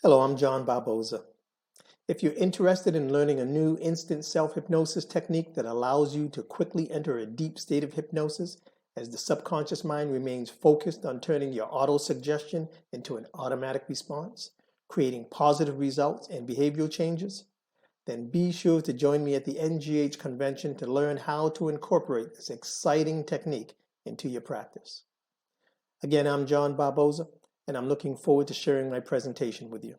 Hello, I'm John Barboza. If you're interested in learning a new instant self-hypnosis technique that allows you to quickly enter a deep state of hypnosis as the subconscious mind remains focused on turning your auto-suggestion into an automatic response, creating positive results and behavioral changes, then be sure to join me at the NGH convention to learn how to incorporate this exciting technique into your practice. Again, I'm John Barboza, and I'm looking forward to sharing my presentation with you.